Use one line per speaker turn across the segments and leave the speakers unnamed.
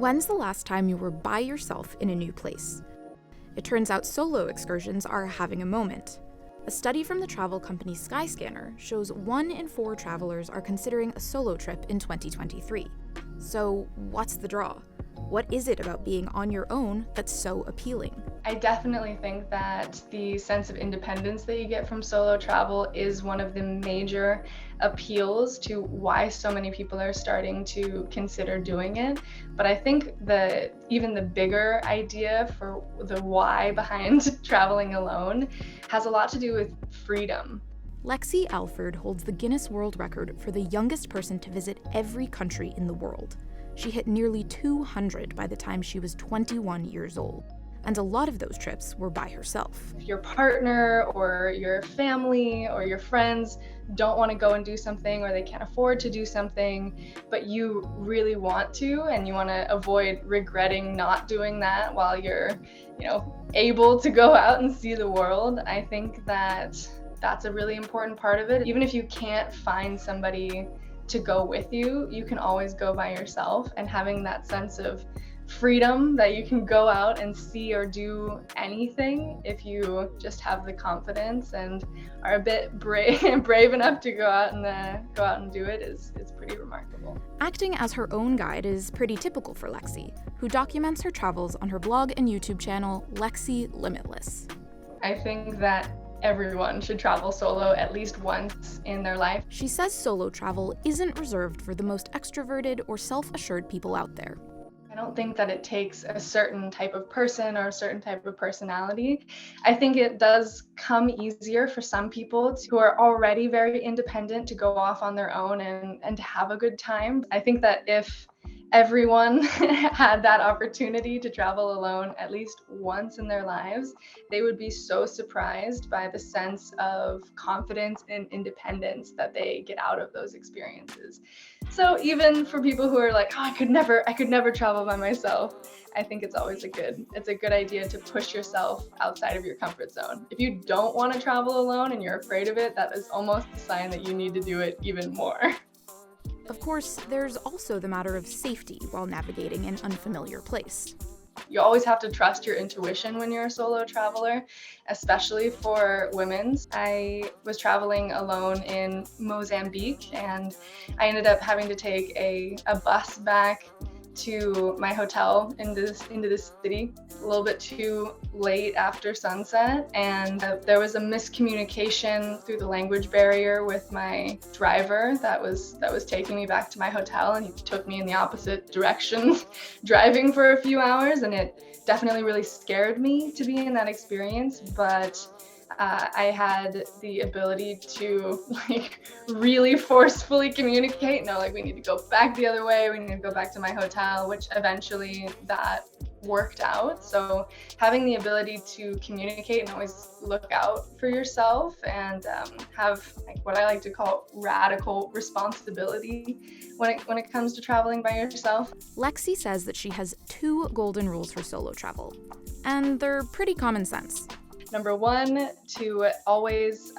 When's the last time you were by yourself in a new place? It turns out solo excursions are having a moment. A study from the travel company Skyscanner shows 1 in 4 travelers are considering a solo trip in 2023. So what's the draw? What is it about being on your own that's so appealing?
I definitely think that the sense of independence that you get from solo travel is one of the major appeals to why so many people are starting to consider doing it. But I think even the bigger idea for the why behind traveling alone has a lot to do with freedom.
Lexie Alford holds the Guinness World Record for the youngest person to visit every country in the world. She hit nearly 200 by the time she was 21 years old, and a lot of those trips were by herself.
If your partner or your family or your friends don't want to go and do something, or they can't afford to do something, but you really want to, and you want to avoid regretting not doing that while you're, able to go out and see the world, I think that that's a really important part of it. Even if you can't find somebody to go with you, you can always go by yourself, and having that sense of freedom that you can go out and see or do anything if you just have the confidence and are a bit brave enough to go out and do it is pretty remarkable.
Acting as her own guide is pretty typical for Lexi, who documents her travels on her blog and YouTube channel, Lexi Limitless.
I think that everyone should travel solo at least once in their life.
She says solo travel isn't reserved for the most extroverted or self-assured people out there.
I don't think that it takes a certain type of person or a certain type of personality. I think it does come easier for some people who are already very independent to go off on their own and to have a good time. I think that if everyone had that opportunity to travel alone at least once in their lives, they would be so surprised by the sense of confidence and independence that they get out of those experiences. So even for people who are like, oh, I could never travel by myself, I think it's a good idea to push yourself outside of your comfort zone. If you don't want to travel alone and you're afraid of it, that is almost a sign that you need to do it even more.
Of course, there's also the matter of safety while navigating an unfamiliar place.
You always have to trust your intuition when you're a solo traveler, especially for women. I was traveling alone in Mozambique, and I ended up having to take a bus back to my hotel into the city a little bit too late after sunset, and there was a miscommunication through the language barrier with my driver that was taking me back to my hotel, and he took me in the opposite direction driving for a few hours, and it definitely really scared me to be in that experience, but I had the ability to really forcefully communicate. No, we need to go back the other way. We need to go back to my hotel, which eventually that worked out. So having the ability to communicate and always look out for yourself and have what I like to call radical responsibility when it comes to traveling by yourself.
Lexi says that she has 2 golden rules for solo travel, and they're pretty common sense.
Number 1, to always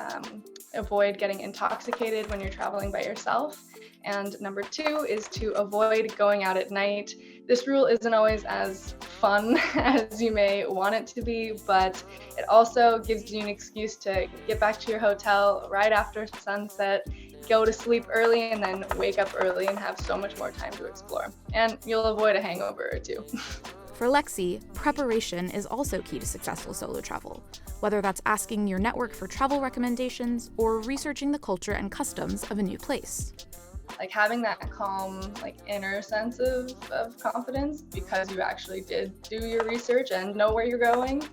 avoid getting intoxicated when you're traveling by yourself. And number 2 is to avoid going out at night. This rule isn't always as fun as you may want it to be, but it also gives you an excuse to get back to your hotel right after sunset, go to sleep early, and then wake up early and have so much more time to explore. And you'll avoid a hangover or 2.
For Lexi, preparation is also key to successful solo travel, whether that's asking your network for travel recommendations or researching the culture and customs of a new place.
Having that calm, inner sense of confidence because you actually did do your research and know where you're going.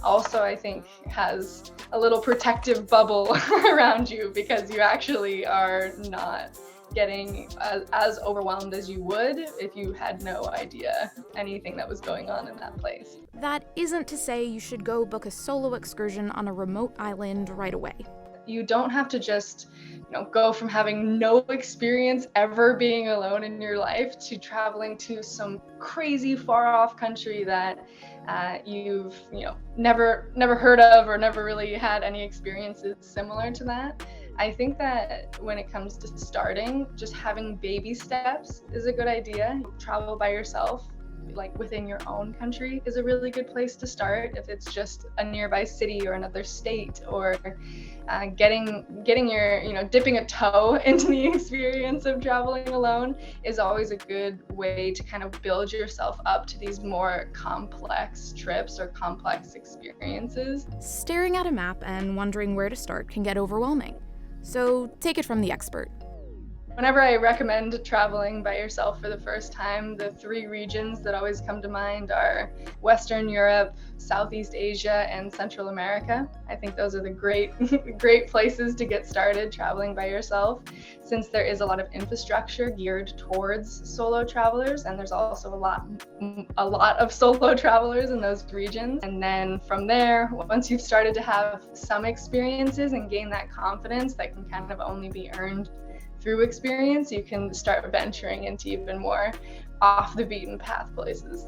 Also, I think has a little protective bubble around you because you actually are not getting as overwhelmed as you would if you had no idea anything that was going on in that place.
That isn't to say you should go book a solo excursion on a remote island right away.
You don't have to just, go from having no experience ever being alone in your life to traveling to some crazy far off country that you've, never heard of or never really had any experiences similar to that. I think that when it comes to starting, just having baby steps is a good idea. Travel by yourself, like within your own country, is a really good place to start. If it's just a nearby city or another state, or getting your, dipping a toe into the experience of traveling alone is always a good way to kind of build yourself up to these more complex trips or complex experiences.
Staring at a map and wondering where to start can get overwhelming. So take it from the expert.
Whenever I recommend traveling by yourself for the first time, the 3 regions that always come to mind are Western Europe, Southeast Asia, and Central America. I think those are the great places to get started traveling by yourself, since there is a lot of infrastructure geared towards solo travelers, and there's also a lot of solo travelers in those regions. And then from there, once you've started to have some experiences and gain that confidence that can kind of only be earned through experience, you can start venturing into even more off the beaten path places.